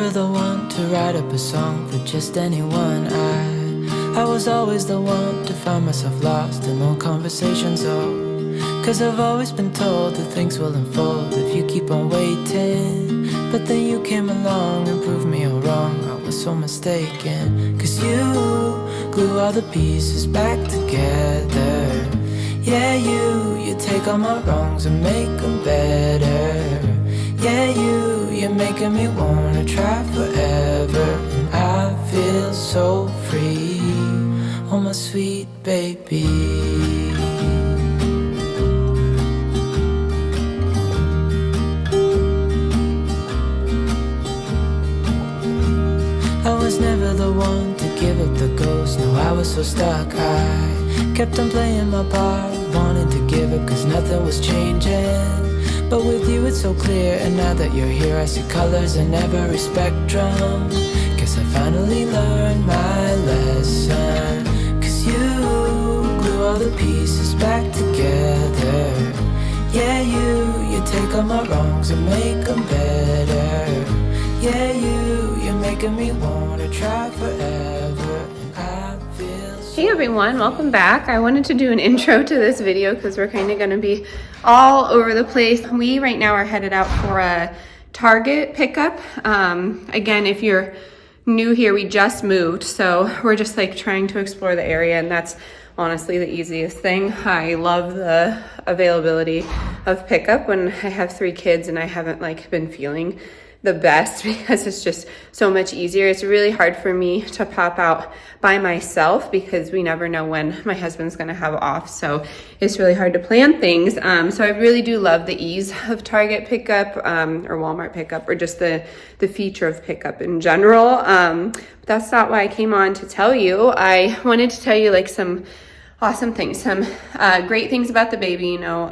never the one to write up a song for just anyone. I was always the one to find myself lost in long conversations, oh, 'cause I've always been told that things will unfold if you keep on waiting. But then you came along and proved me all wrong. I was so mistaken, 'cause you glue all the pieces back together. Yeah, you take all my wrongs and make them better. Yeah, you're making me wanna try forever. And I feel so free, oh my sweet baby. I was never the one to give up the ghost. No, I was so stuck. I kept on playing my part, wanting to give up 'cause nothing was changing. But with you it's so clear, and now that you're here I see colors in every spectrum. Guess I finally learned my lesson, 'cause you glue all the pieces back together. Yeah, you take all my wrongs and make them better. Yeah, you're making me wanna try forever. And I feel so. Hey everyone, welcome back. I wanted to do an intro to this video because we're kind of going to be all over the place. We right now are headed out for a Target pickup. Again, if you're new here, we just moved, so we're just like trying to explore the area, and that's honestly the easiest thing. I love the availability of pickup when I have 3 kids and I haven't like been feeling the best, because it's just so much easier. It's really hard for me to pop out by myself because we never know when my husband's gonna have off, so it's really hard to plan things. So I really do love the ease of Target pickup or Walmart pickup, or just the feature of pickup in general. But that's not why I came on to tell you. I wanted to tell you like some awesome things, some great things about the baby. You know,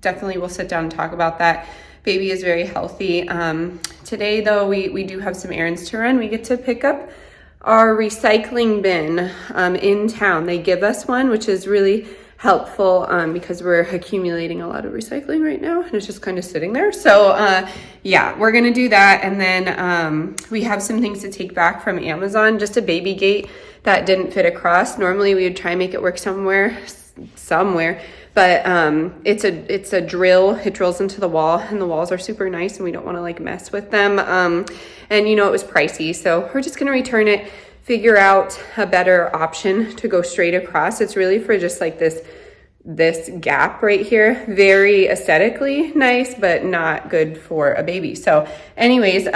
definitely we'll sit down and talk about that. Baby is very healthy. Today though, we do have some errands to run. We get to pick up our recycling bin in town. They give us one, which is really helpful because we're accumulating a lot of recycling right now and it's just kind of sitting there. So yeah, we're gonna do that. And then we have some things to take back from Amazon, just a baby gate that didn't fit across. Normally we would try and make it work somewhere, but it's a drill. It drills into the wall, and the walls are super nice and we don't want to like mess with them. And you know, it was pricey, so we're just gonna return it, figure out a better option to go straight across. It's really for just like this gap right here. Very aesthetically nice, but not good for a baby. So anyways,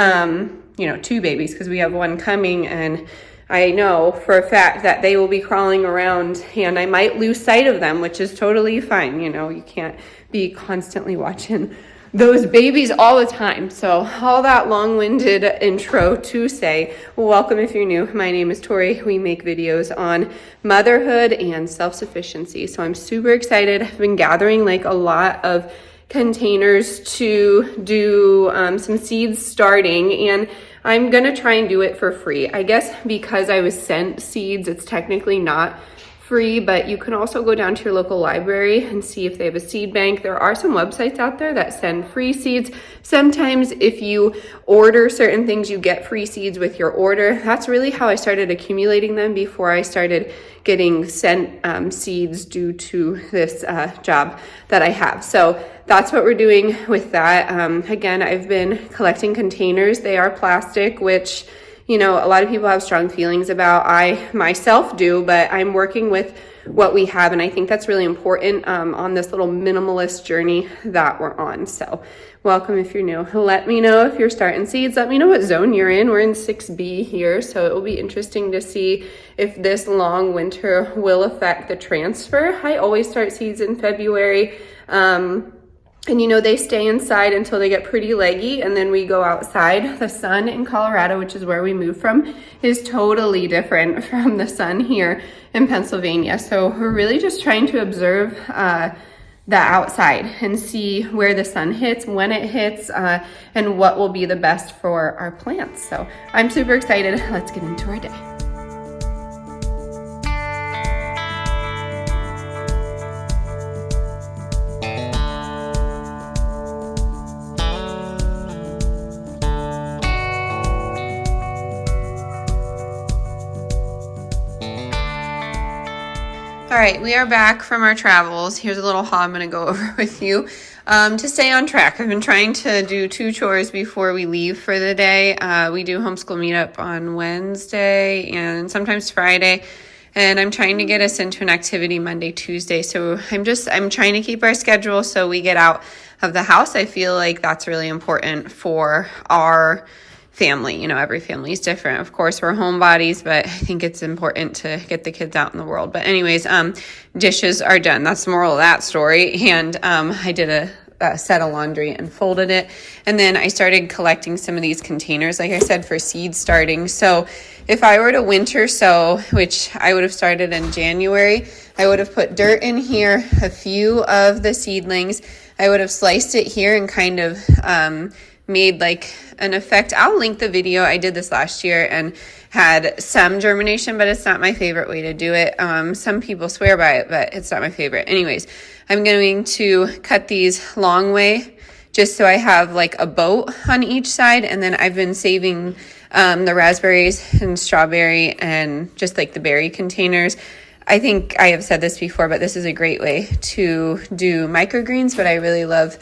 you know, 2 babies, because we have one coming, and I know for a fact that they will be crawling around and I might lose sight of them, which is totally fine. You know, you can't be constantly watching those babies all the time. So all that long-winded intro to say, welcome if you're new. My name is Tori. We make videos on motherhood and self-sufficiency. So I'm super excited. I've been gathering like a lot of containers to do some seeds starting, and I'm gonna try and do it for free. I guess because I was sent seeds, it's technically not free, but you can also go down to your local library and see if they have a seed bank. There are some websites out there that send free seeds. Sometimes if you order certain things, you get free seeds with your order. That's really how I started accumulating them before I started getting sent seeds due to this job that I have. So that's what we're doing with that. Again, I've been collecting containers. They are plastic, which, you know, a lot of people have strong feelings about. I myself do, but I'm working with what we have, and I think that's really important on this little minimalist journey that we're on. So welcome if you're new. Let me know if you're starting seeds. Let me know what zone you're in. We're in 6B here, so it will be interesting to see if this long winter will affect the transfer. I always start seeds in February. And you know, they stay inside until they get pretty leggy, and then we go outside. The sun in Colorado, which is where we moved from, is totally different from the sun here in Pennsylvania. So we're really just trying to observe the outside and see where the sun hits, when it hits, and what will be the best for our plants. So I'm super excited. Let's get into our day. All right, we are back from our travels. Here's a little haul I'm going to go over with you to stay on track. I've been trying to do 2 chores before we leave for the day. We do homeschool meetup on Wednesday and sometimes Friday, and I'm trying to get us into an activity Monday, Tuesday. So I'm trying to keep our schedule so we get out of the house. I feel like that's really important for our family. You know, every family is different. Of course, we're homebodies, but I think it's important to get the kids out in the world. But anyways, dishes are done. That's the moral of that story. And I did a set of laundry and folded it. And then I started collecting some of these containers, like I said, for seed starting. So if I were to winter sow, which I would have started in January, I would have put dirt in here, a few of the seedlings. I would have sliced it here and kind of made like an effect. I'll link the video. I did this last year and had some germination, but it's not my favorite way to do it. Some people swear by it, but it's not my favorite. Anyways, I'm going to cut these long way just so I have like a boat on each side. And then I've been saving the raspberries and strawberry and just like the berry containers. I think I have said this before, but this is a great way to do microgreens, but I really love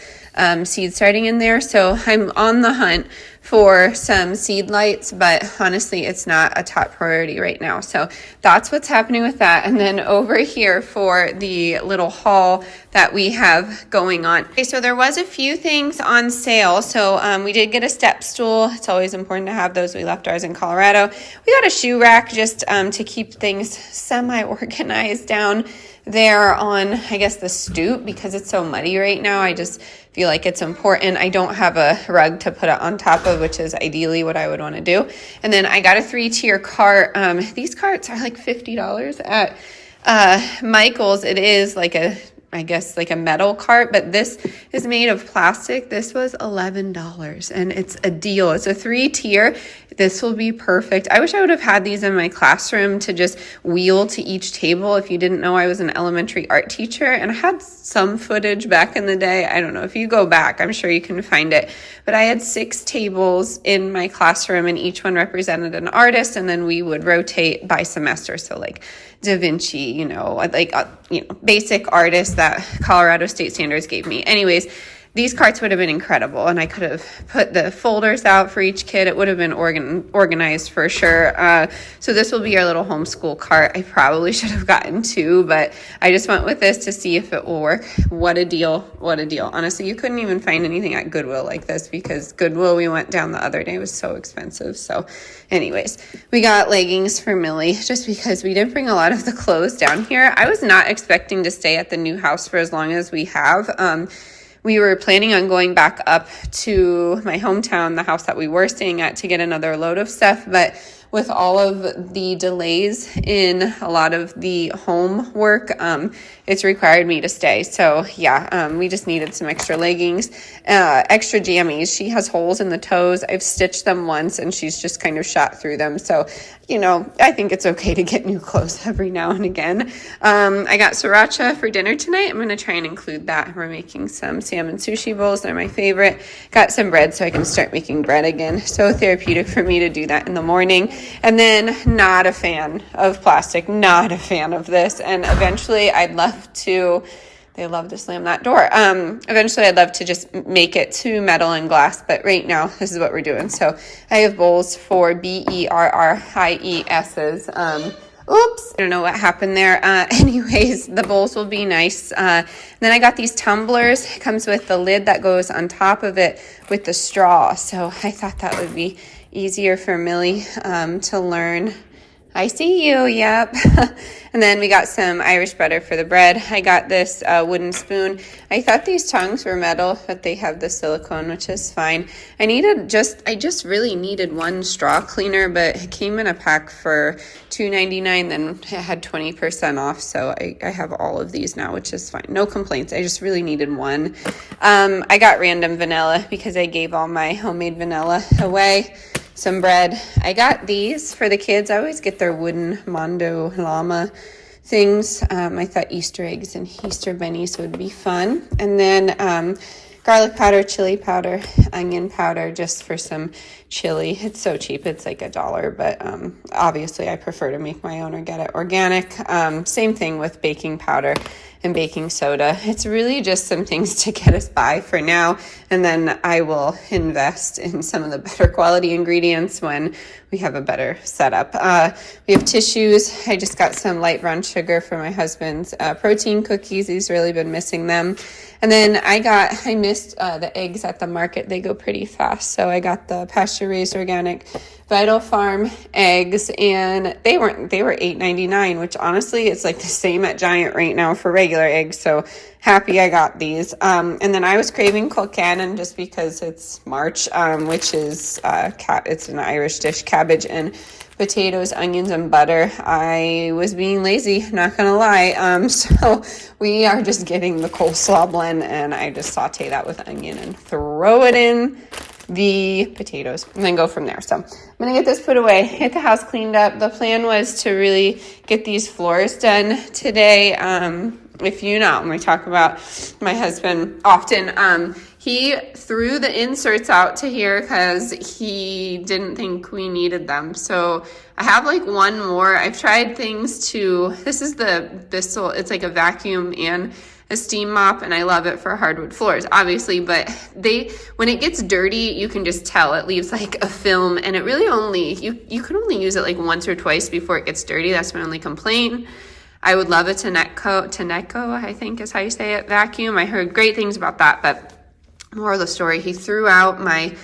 seed starting in there. So I'm on the hunt for some seed lights, but honestly, it's not a top priority right now. So that's what's happening with that. And then over here for the little haul that we have going on. Okay, so there was a few things on sale. So we did get a step stool. It's always important to have those. We left ours in Colorado. We got a shoe rack just to keep things semi-organized down there on, I guess, the stoop because it's so muddy right now. I just feel like it's important. I don't have a rug to put it on top of, which is ideally what I would want to do. And then I got a 3-tier cart. These carts are like $50 at Michael's. It is like I guess like a metal cart, but this is made of plastic. This was $11 and it's a deal. It's a 3-tier. This will be perfect. I wish I would have had these in my classroom to just wheel to each table. If you didn't know, I was an elementary art teacher and I had some footage back in the day. I don't know if you go back, I'm sure you can find it, but I had 6 tables in my classroom and each one represented an artist, and then we would rotate by semester. So like Da Vinci, basic artists that Colorado State Standards gave me. Anyways, these carts would have been incredible, and I could have put the folders out for each kid. It would have been organized for sure. So this will be our little homeschool cart. I probably should have gotten 2, but I just went with this to see if it will work. What a deal. What a deal. Honestly, you couldn't even find anything at Goodwill like this because Goodwill we went down the other day was so expensive. So anyways, we got leggings for Millie just because we didn't bring a lot of the clothes down here. I was not expecting to stay at the new house for as long as we have. We were planning on going back up to my hometown, the house that we were staying at, to get another load of stuff. But with all of the delays in a lot of the home work, it's required me to stay. So yeah, we just needed some extra leggings, extra jammies. She has holes in the toes. I've stitched them once and she's just kind of shot through them. So, I think it's okay to get new clothes every now and again. I got sriracha for dinner tonight. I'm going to try and include that. We're making some salmon sushi bowls. They're my favorite. Got some bread so I can start making bread again. So therapeutic for me to do that in the morning. And then not a fan of plastic, not a fan of this. And eventually I'd love to, they love to slam that door. Eventually I'd love to just make it to metal and glass, but right now this is what we're doing. So I have bowls for BERRIESs. Oops, I don't know what happened there. Anyways, the bowls will be nice. Then I got these tumblers. It comes with the lid that goes on top of it with the straw. So I thought that would be easier for Millie to learn. I see you, yep. And then we got some Irish butter for the bread. I got this wooden spoon. I thought these tongs were metal, but they have the silicone, which is fine. I just really needed one straw cleaner, but it came in a pack for $2.99, then it had 20% off, so I have all of these now, which is fine. No complaints. I just really needed one. I got random vanilla because I gave all my homemade vanilla away. Some bread. I got these for the kids. I always get their wooden Mondo Llama things. I thought Easter eggs and Easter bunnies would be fun. And then garlic powder, chili powder, onion powder, just for some chili. It's so cheap. It's like $1, but obviously I prefer to make my own or get it organic. Same thing with baking powder and baking soda. It's really just some things to get us by for now, and then I will invest in some of the better quality ingredients when we have a better setup. We have tissues. I just got some light brown sugar for my husband's protein cookies. He's really been missing them. And then I missed the eggs at the market. They go pretty fast. So I got the pasture-raised organic Vital Farm eggs, and they were $8.99, which honestly it's like the same at Giant right now for regular eggs. So happy I got these. And then I was craving colcannon just because it's March, which is it's an Irish dish, cabbage and potatoes, onions, and butter. I was being lazy, not gonna lie. So we are just getting the coleslaw blend, and I just saute that with onion and throw it in the potatoes and then go from there. So I'm gonna get this put away, get the house cleaned up. The plan was to really get these floors done today. If you know, when we talk about my husband often, he threw the inserts out to here because he didn't think we needed them. So I have like one more. I've tried things this is the Bissell, it's like a vacuum and a steam mop, and I love it for hardwood floors, obviously, but when it gets dirty, you can just tell it leaves like a film, and it really only, you can only use it like once or twice before it gets dirty. That's my only complaint. I would love a Tenneco, I think is how you say it, vacuum. I heard great things about that, but more of the story, he threw out my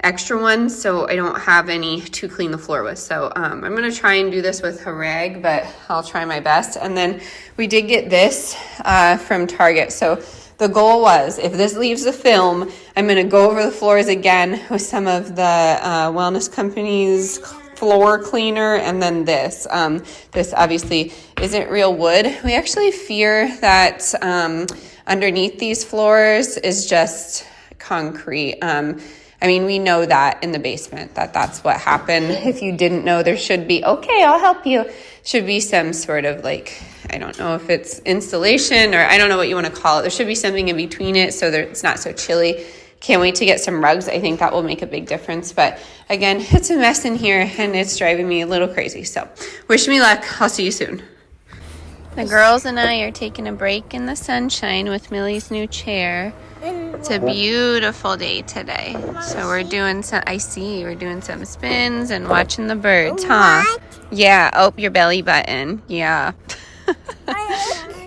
extra ones, so I don't have any to clean the floor with. So I'm going to try and do this with a rag, but I'll try my best. And then we did get this from Target. So the goal was, if this leaves a film, I'm going to go over the floors again with some of the Wellness Company's floor cleaner, and then this. This obviously isn't real wood. We actually fear that underneath these floors is just concrete. I mean, we know that in the basement, that's what happened. If you didn't know, there should be, okay, I'll help you. Should be some sort of like, I don't know if it's insulation or I don't know what you want to call it. There should be something in between it so that it's not so chilly. Can't wait to get some rugs. I think that will make a big difference. But again, it's a mess in here and it's driving me a little crazy. So wish me luck. I'll see you soon. The girls and I are taking a break in the sunshine with Millie's new chair. It's a beautiful day today. So we're doing some spins and watching the birds, huh? Yeah, oh, your belly button. Yeah.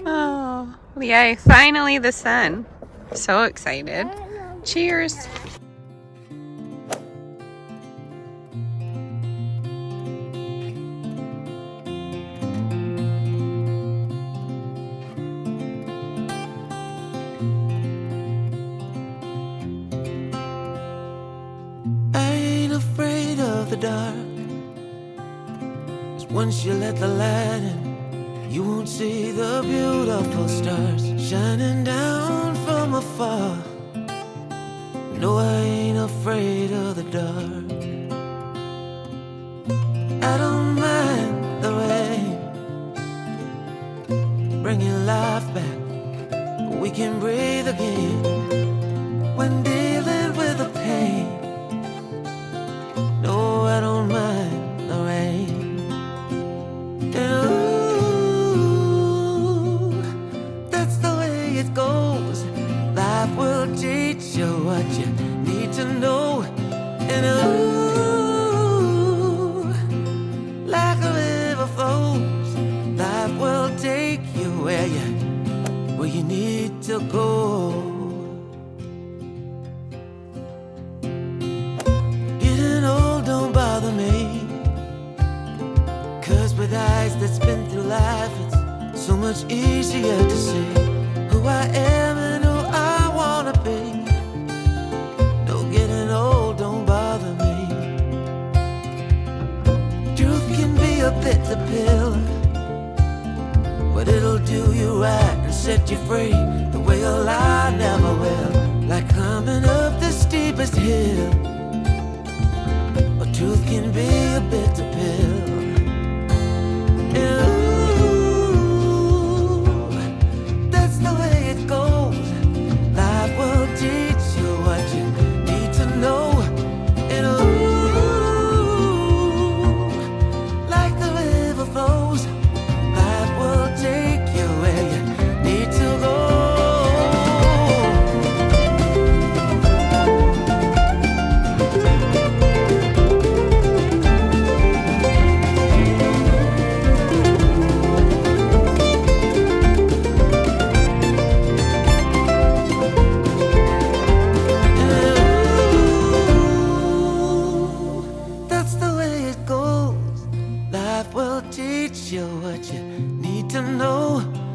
Oh, yay, finally the sun. So excited. Cheers. The dark, 'cause once you let the light in, you won't see the beautiful stars shining down from afar. No, I ain't afraid of the dark. I don't mind the rain, bringing life back. We can breathe again when dealing with the pain. No, I don't mind the rain. And ooh, that's the way it goes. Life will teach you what you need to know. And ooh, like a river flows, life will take you where you need to go. Don't bother me, 'cause with eyes that's been through life, it's so much easier to see who I am and who I wanna be. No, getting old don't bother me. Truth can be a bitter pill, but it'll do you right and set you free the way a lie never will. Like climbing up the steepest hill. Truth can be a bitter pill. And ooh, that's the way it goes. Life will teach need to know